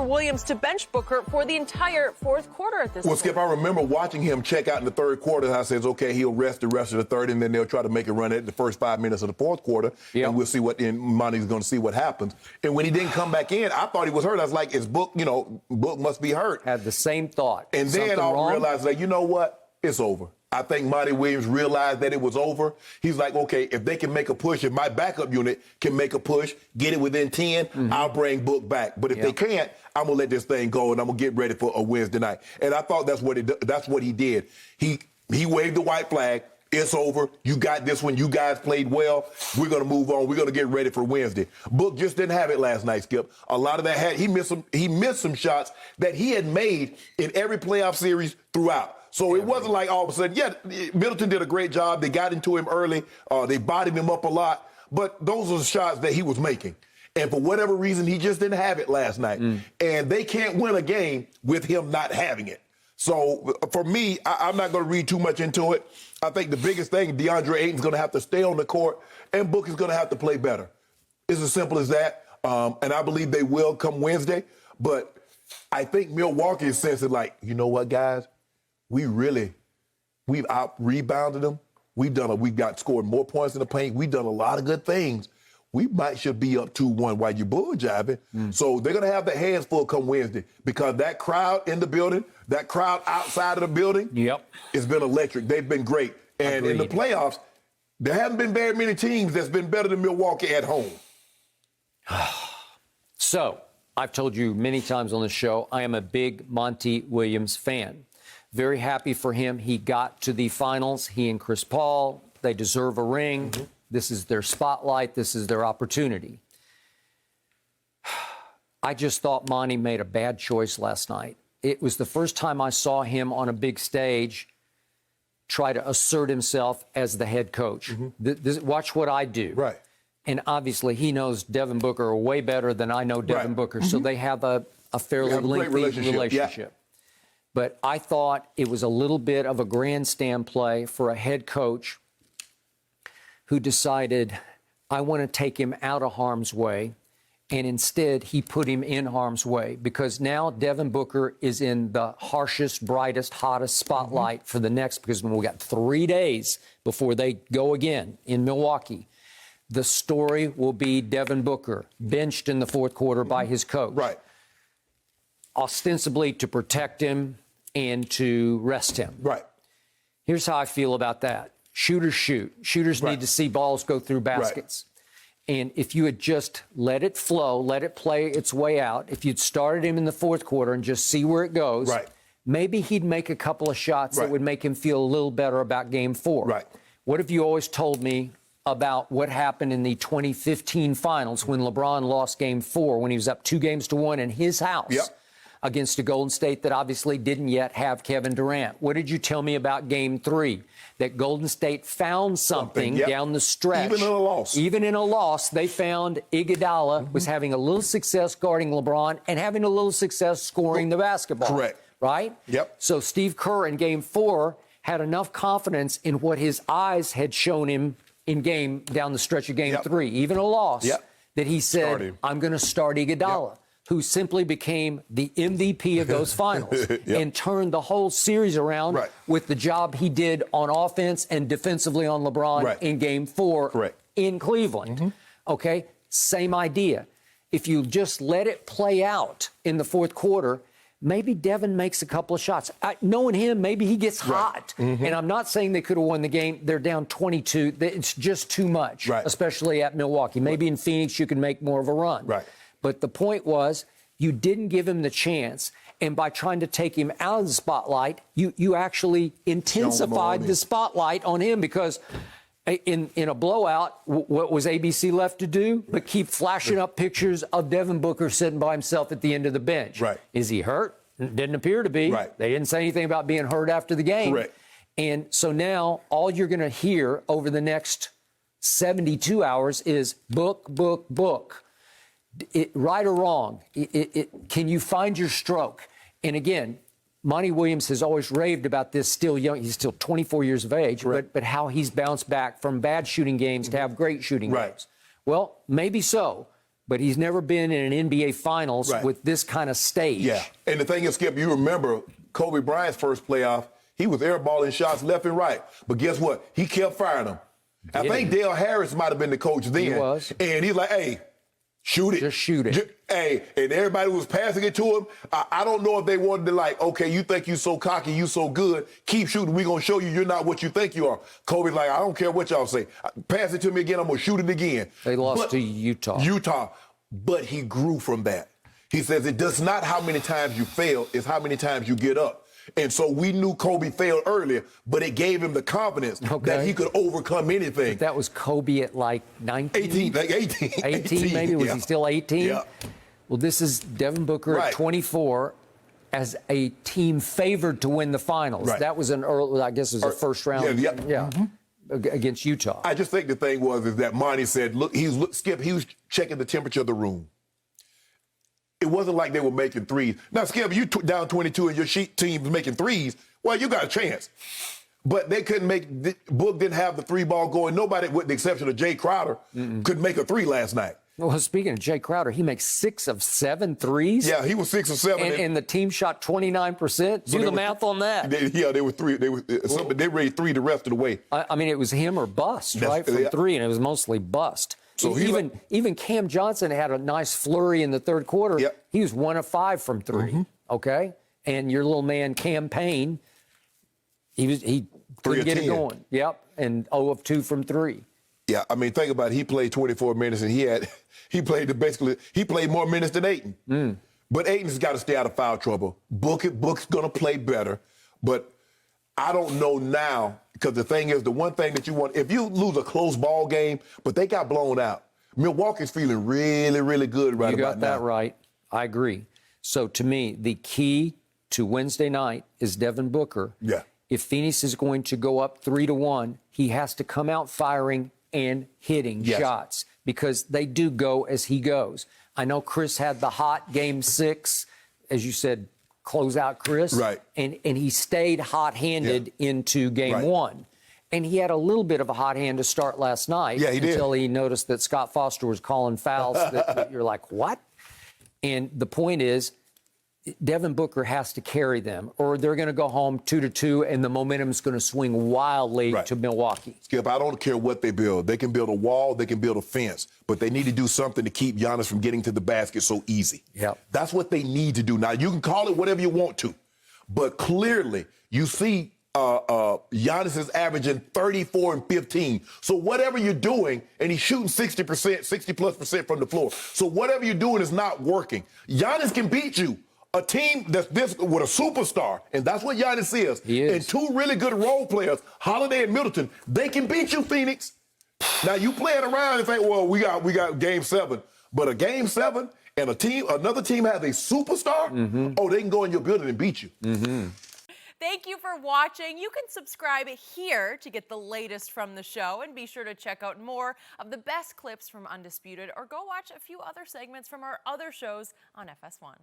Williams to bench Booker for the entire fourth quarter at this point. Skip, I remember watching him check out in the third quarter, and I says, okay, he'll rest the rest of the third, and then they'll try to make a run at the first 5 minutes of the fourth quarter, and we'll see what, and Monty's going to see what happens. And when he didn't come back in, I thought he was hurt. I was like, is Book, Book must be hurt. Had the same thought. And then I realized, like, you know what? It's over. I think Monty Williams realized that it was over. He's like, okay, if they can make a push, if my backup unit can make a push, get it within 10, I'll bring Book back. But if they can't, I'm going to let this thing go, and I'm going to get ready for a Wednesday night. And I thought that's what he did. He waved the white flag. It's over. You got this one. You guys played well. We're going to move on. We're going to get ready for Wednesday. Book just didn't have it last night, Skip. A lot of that he missed some shots that he had made in every playoff series throughout. So it wasn't like all of a sudden, Middleton did a great job. They got into him early. They bodied him up a lot. But those are the shots that he was making. And for whatever reason, he just didn't have it last night. And they can't win a game with him not having it. So for me, I'm not going to read too much into it. I think the biggest thing, DeAndre Ayton's going to have to stay on the court, and Book is going to have to play better. It's as simple as that. And I believe they will come Wednesday. But I think Milwaukee is sensing, like, you know what, guys? We've out-rebounded them. We've got scored more points in the paint. We've done a lot of good things. We should be up 2-1 while you're bull jiving. So they're going to have their hands full come Wednesday because that crowd in the building, that crowd outside of the building, it's been electric. They've been great. And in the playoffs, there haven't been very many teams that's been better than Milwaukee at home. So I've told you many times on the show, I am a big Monty Williams fan. Very happy for him. He got to the finals. He and Chris Paul, they deserve a ring. This is their spotlight. This is their opportunity. I just thought Monty made a bad choice last night. It was the first time I saw him on a big stage try to assert himself as the head coach. Watch what I do. Right. And obviously he knows Devin Booker way better than I know Devin Booker. So they have a fairly lengthy relationship. But I thought it was a little bit of a grandstand play for a head coach who decided, I want to take him out of harm's way. And instead, he put him in harm's way because now Devin Booker is in the harshest, brightest, hottest spotlight for the next, because we got 3 days before they go again in Milwaukee. The story will be Devin Booker benched in the fourth quarter by his coach. Right. Ostensibly to protect him and to rest him. Right. Here's how I feel about that. Shooters shoot. Shooters need to see balls go through baskets. And if you had just let it flow, let it play its way out, if you'd started him in the fourth quarter and just see where it goes, maybe he'd make a couple of shots that would make him feel a little better about Game 4. Right. What if you always told me about what happened in the 2015 finals when LeBron lost Game 4 when he was up 2-1 in his house? Against a Golden State that obviously didn't yet have Kevin Durant. What did you tell me about Game 3? That Golden State found something down the stretch. Even in a loss. Even in a loss, they found Iguodala was having a little success guarding LeBron and having a little success scoring the basketball. Correct. Right? Yep. So Steve Kerr in Game 4 had enough confidence in what his eyes had shown him down the stretch of Game 3, even a loss, that he said, I'm going to start Iguodala. Who simply became the MVP of those finals and turned the whole series around with the job he did on offense and defensively on LeBron in Game 4 in Cleveland. Okay, same idea. If you just let it play out in the fourth quarter, maybe Devin makes a couple of shots. Knowing him, maybe he gets hot. And I'm not saying they could have won the game. They're down 22. It's just too much, especially at Milwaukee. Maybe in Phoenix you can make more of a run. But the point was, you didn't give him the chance. And by trying to take him out of the spotlight, you actually intensified the spotlight on him because in a blowout, what was ABC left to do but keep flashing up pictures of Devin Booker sitting by himself at the end of the bench? Is he hurt? Didn't appear to be. They didn't say anything about being hurt after the game. And so now all you're going to hear over the next 72 hours is book, book, book. Right or wrong, can you find your stroke? And again, Monty Williams has always raved about this still young. He's still 24 years of age, but how he's bounced back from bad shooting games to have great shooting games. Well, maybe so. but he's never been in an NBA Finals with this kind of stage. Yeah, and the thing is, Skip, you remember Kobe Bryant's first playoff, he was airballing shots left and right. But guess what? He kept firing them. I think Dale Harris might have been the coach then. He was. And he's like, hey, shoot it. Just shoot it. Hey, and everybody was passing it to him. I don't know if they wanted to like, okay, you think you so cocky, you so good, keep shooting. We're going to show you you're not what you think you are. Kobe's like, I don't care what y'all say. Pass it to me again, I'm going to shoot it again. They lost to Utah. But he grew from that. He says it does not how many times you fail, it's how many times you get up. And so we knew Kobe failed earlier, but it gave him the confidence that he could overcome anything. But that was Kobe at like 19? 18, like 18. 18 maybe? Was he still 18? Yeah. Well, this is Devin Booker at 24 as a team favored to win the finals. That was an early, I guess it was a first round. Against Utah. I just think the thing was that Monty said, look, Skip, he was checking the temperature of the room. It wasn't like they were making threes. Now, Skip, you down 22 and your team was making threes, well, you got a chance. But they couldn't make, Book didn't have the three ball going. Nobody, with the exception of Jay Crowder, could make a three last night. Well, speaking of Jay Crowder, he makes 6 of 7 threes. Yeah, he was 6 of 7. And the team shot 29%. Do the math on that. They were 3. They raised 3 the rest of the way. I mean, it was him or bust, right, from 3, and it was mostly bust. So even Cam Johnson had a nice flurry in the third quarter. He was 1 of 5 from 3. Okay, and your little man Cam Payne, he couldn't get it going. And 0 of 2 from 3. Yeah, I mean, think about it. He played 24 minutes, and he played more minutes than Ayton. But Ayton's got to stay out of foul trouble. Book's going to play better, but I don't know now, because the thing is, the one thing that you want, if you lose a close ball game, but they got blown out, Milwaukee's feeling really, really good right about now. You got that right. I agree. So to me, the key to Wednesday night is Devin Booker. Yeah. If Phoenix is going to go up 3-1, he has to come out firing and hitting shots, because they do go as he goes. I know Chris had the hot game 6, as you said, close out Chris. Right. And he stayed hot-handed into game 1. And he had a little bit of a hot hand to start last night. Yeah, he did. Until he noticed that Scott Foster was calling fouls that you're like, what? And the point is, Devin Booker has to carry them, or they're going to go home 2-2, and the momentum's going to swing wildly to Milwaukee. Skip, I don't care what they build. They can build a wall, they can build a fence, but they need to do something to keep Giannis from getting to the basket so easy. That's what they need to do. Now, you can call it whatever you want to, but clearly you see Giannis is averaging 34 and 15. So whatever you're doing, and he's shooting 60%, 60+% from the floor. So whatever you're doing is not working. Giannis can beat you. A team that's this with a superstar, and that's what Giannis is. He is. And 2 really good role players, Holiday and Middleton, they can beat you, Phoenix. Now you playing around and think, well, we got game 7. But a game 7 and another team has a superstar, oh, they can go in your building and beat you. Thank you for watching. You can subscribe here to get the latest from the show, and be sure to check out more of the best clips from Undisputed, or go watch a few other segments from our other shows on FS1.